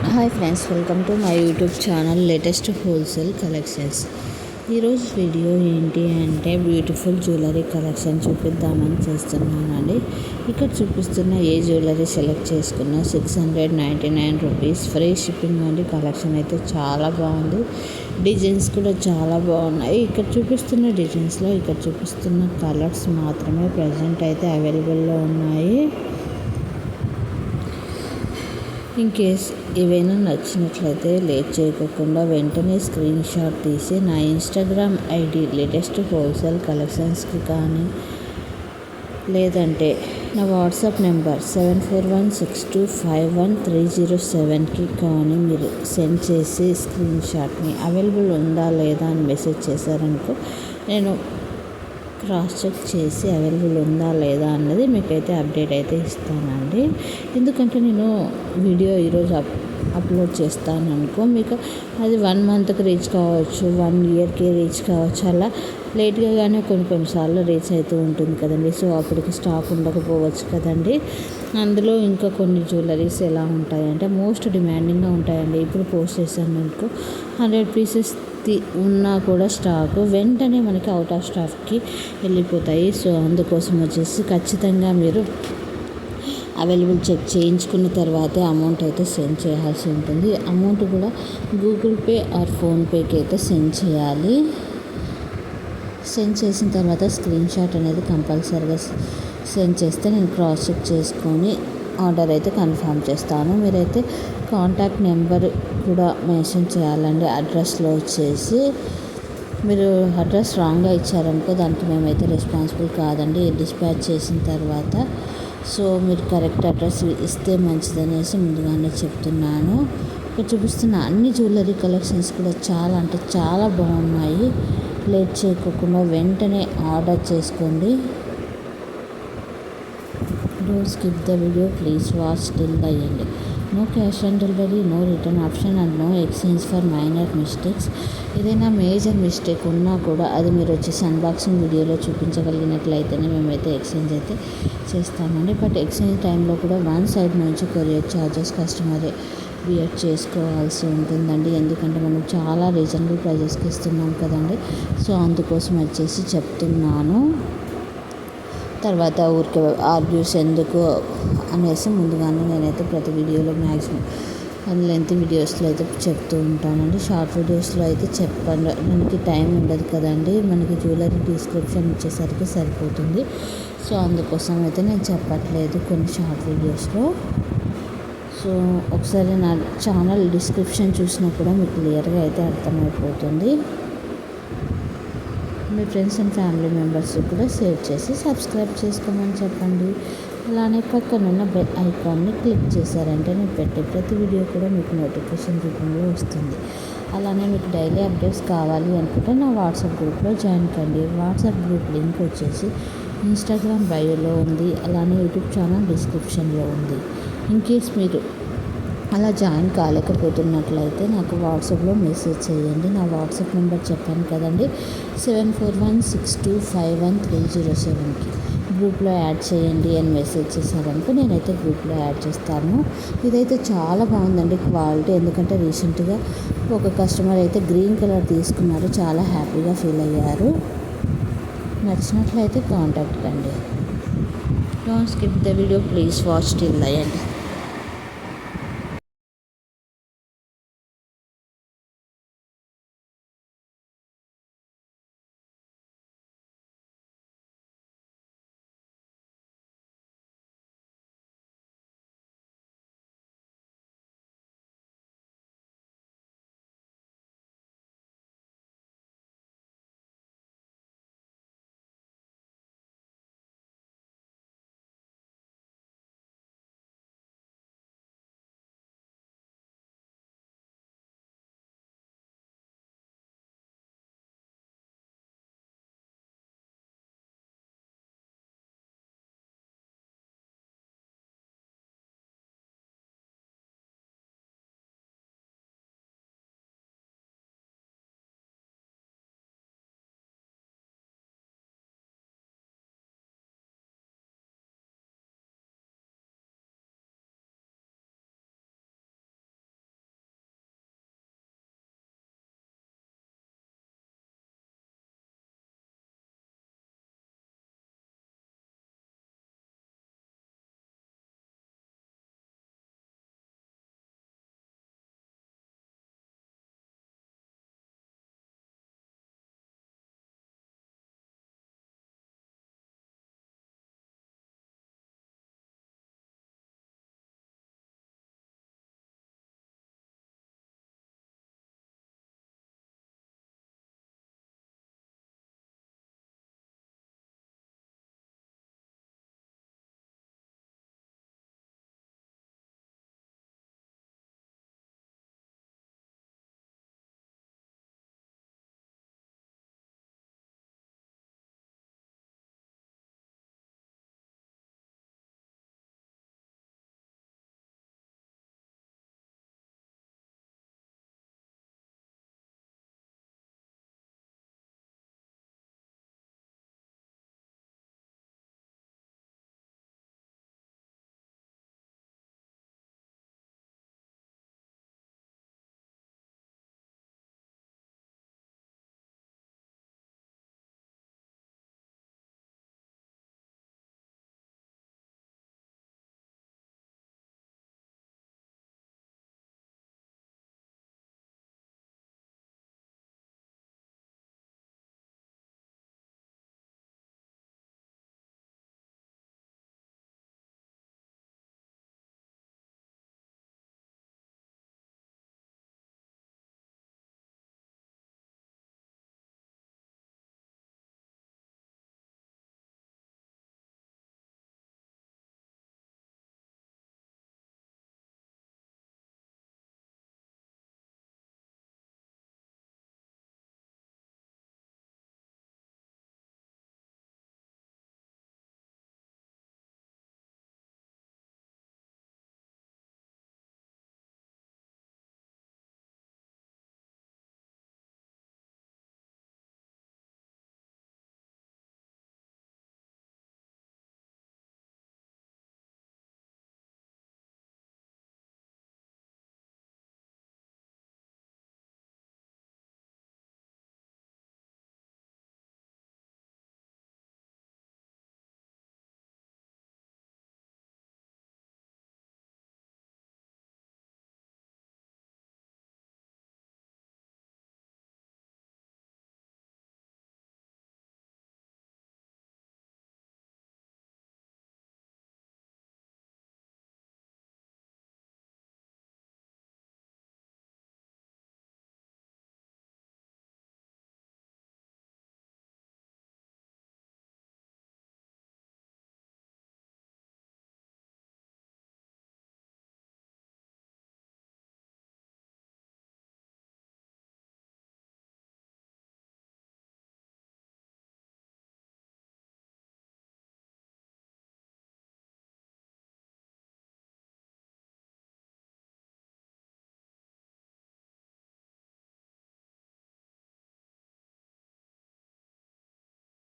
Hi friends, welcome to my YouTube channel latest wholesale collections. ఈరోజు video ఏంటి అంటే beautiful jewellery collection చూపిద్దామని చేస్తున్నానండి. ఇక్కడ చూపిస్తున్న ఏ జ్యువెలరీ సెలెక్ట్ చేసుకున్నా 699 రూపీస్ ఫ్రీ షిప్పింగ్ అండి. కలెక్షన్ అయితే చాలా బాగుంది. డిజైన్స్ కూడా చాలా బాగున్నాయి. ఇక్కడ చూపిస్తున్న డిజైన్స్లో ఇక్కడ చూపిస్తున్న కలర్స్ మాత్రమే ప్రజెంట్ అయితే అవైలబుల్లో ఉన్నాయి. ఇన్ కేస్ ఏవైనా నచ్చినట్లయితే లేట్ చేయకుండా వెంటనే స్క్రీన్ షాట్ తీసి నా ఇన్స్టాగ్రామ్ ఐడి లేటెస్ట్ హోల్సేల్ కలెక్షన్స్కి కానీ లేదంటే నా వాట్సాప్ నెంబర్ 7416251307కి కానీ మీరు సెండ్ చేసి స్క్రీన్ షాట్ని అవైలబుల్ ఉందా లేదా అని మెసేజ్ చేశారనుకో నేను క్రాస్ చెక్ చేసి అవైలబుల్ ఉందా లేదా అన్నది మీకైతే అప్డేట్ అయితే ఇస్తానండి. ఎందుకంటే నేను వీడియో ఈరోజు అప్లోడ్ చేస్తాను అనుకో, మీకు అది 1 మంత్కి రీచ్ కావచ్చు, 1 ఇయర్కి రీచ్ కావచ్చు. అలా లేట్గా కానీ కొన్నిసార్లు రీచ్ అవుతూ ఉంటుంది కదండి. సో అప్పటికి స్టాక్ ఉండకపోవచ్చు కదండి. అందులో ఇంకా కొన్ని జ్యువెలరీస్ ఎలా ఉంటాయంటే మోస్ట్ డిమాండింగ్గా ఉంటాయండి. ఇప్పుడు పోస్ట్ చేశాను అనుకో 100 పీసెస్ ఉన్నా కూడా స్టాక్ వెంటనే మనకి అవుట్ ఆఫ్ స్టాక్కి వెళ్ళిపోతాయి. సో అందుకోసం వచ్చేసి ఖచ్చితంగా మీరు అవైలబుల్ చెక్ చేయించుకున్న తర్వాతే అమౌంట్ అయితే సెండ్ చేయాల్సి ఉంటుంది. అమౌంట్ కూడా గూగుల్ పే ఆర్ ఫోన్పేకి అయితే సెండ్ చేయాలి. సెండ్ చేసిన తర్వాత స్క్రీన్ షాట్ అనేది కంపల్సరీగా సెండ్ చేస్తే నేను క్రాస్ చెక్ చేసుకొని ఆర్డర్ అయితే కన్ఫర్మ్ చేస్తాను. మీరైతే కాంటాక్ట్ నెంబర్ కూడా మెన్షన్ చేయాలండి. అడ్రస్లో వచ్చేసి మీరు అడ్రస్ రాంగ్గా ఇచ్చారనుకో దానికి మేమైతే రెస్పాన్సిబుల్ కాదండి డిస్పాచ్ చేసిన తర్వాత. సో మీరు కరెక్ట్ అడ్రస్ ఇస్తే మంచిదనేసి ముందుగానే చెప్తున్నాను. ఇక్కడ చూపిస్తున్న అన్ని జ్యువెలరీ కలెక్షన్స్ కూడా చాలా అంటే చాలా బాగున్నాయి. లేట్ చేయకుండా వెంటనే ఆర్డర్ చేసుకోండి. Don't skip the video, please watch till the end. No cash on delivery, no return option and no exchange for minor mistakes. ఏదైనా మేజర్ మిస్టేక్ ఉన్నా కూడా అది మీరు వచ్చేసి అన్బాక్సింగ్ వీడియోలో చూపించగలిగినట్లయితేనే మేమైతే ఎక్స్చేంజ్ అయితే చేస్తామండి. బట్ ఎక్స్చేంజ్ టైంలో కూడా వన్ సైడ్ నుంచి కొరియర్ ఛార్జెస్ కస్టమరే బియర్ చేసుకోవాల్సి ఉంటుందండి. ఎందుకంటే మనం చాలా రీజనబుల్ ప్రైజెస్కి ఇస్తున్నాం కదండి. సో అందుకోసం వచ్చేసి చెప్తున్నాను. తర్వాత ఊరికే ఆర్గ్యూస్ ఎందుకు అనేసి ముందుగానే నేనైతే ప్రతి వీడియోలో మ్యాక్సిమం లెంత్ వీడియోస్లో అయితే చెప్తూ ఉంటానండి. షార్ట్ వీడియోస్లో అయితే చెప్పండి, మనకి టైం ఉండదు కదండి. మనకి జ్యువెలరీ డిస్క్రిప్షన్ ఇచ్చేసరికి సరిపోతుంది. సో అందుకోసం అయితే నేను చెప్పట్లేదు కొన్ని షార్ట్ వీడియోస్లో. సో ఒకసారి నా ఛానల్ డిస్క్రిప్షన్ చూసినా కూడా మీకు క్లియర్గా అయితే అర్థమైపోతుంది. మీ ఫ్రెండ్స్ అండ్ ఫ్యామిలీ మెంబర్స్ కూడా షేర్ చేసి సబ్స్క్రైబ్ చేసుకోమని చెప్పండి. అలానే పక్కనున్న బెల్ ఐకాన్ని క్లిక్ చేశారంటే నేను పెట్టే ప్రతి వీడియో కూడా మీకు నోటిఫికేషన్ రూపంలో వస్తుంది. అలానే మీకు డైలీ అప్డేట్స్ కావాలి అనుకుంటే నా వాట్సాప్ గ్రూప్లో జాయిన్ కండి. వాట్సాప్ గ్రూప్ లింక్ వచ్చేసి ఇన్స్టాగ్రామ్ బయోలో ఉంది. అలానే యూట్యూబ్ ఛానల్ డిస్క్రిప్షన్లో ఉంది. ఇన్ కేస్ మీరు అలా జాయిన్ కాలేకపోతున్నట్లయితే నాకు వాట్సాప్లో మెసేజ్ చేయండి. నా వాట్సాప్ నెంబర్ చెప్పాను కదండి, 7416251307కి గ్రూప్లో యాడ్ చేయండి అని మెసేజ్ చేశారనుకో నేనైతే గ్రూప్లో యాడ్ చేస్తాను. ఇదైతే చాలా బాగుందండి క్వాలిటీ. ఎందుకంటే రీసెంట్గా ఒక కస్టమర్ అయితే గ్రీన్ కలర్ తీసుకున్నారు, చాలా హ్యాపీగా ఫీల్ అయ్యారు. నచ్చినట్లయితే కాంటాక్ట్ కండి. Don't skip the video, please watch till the end.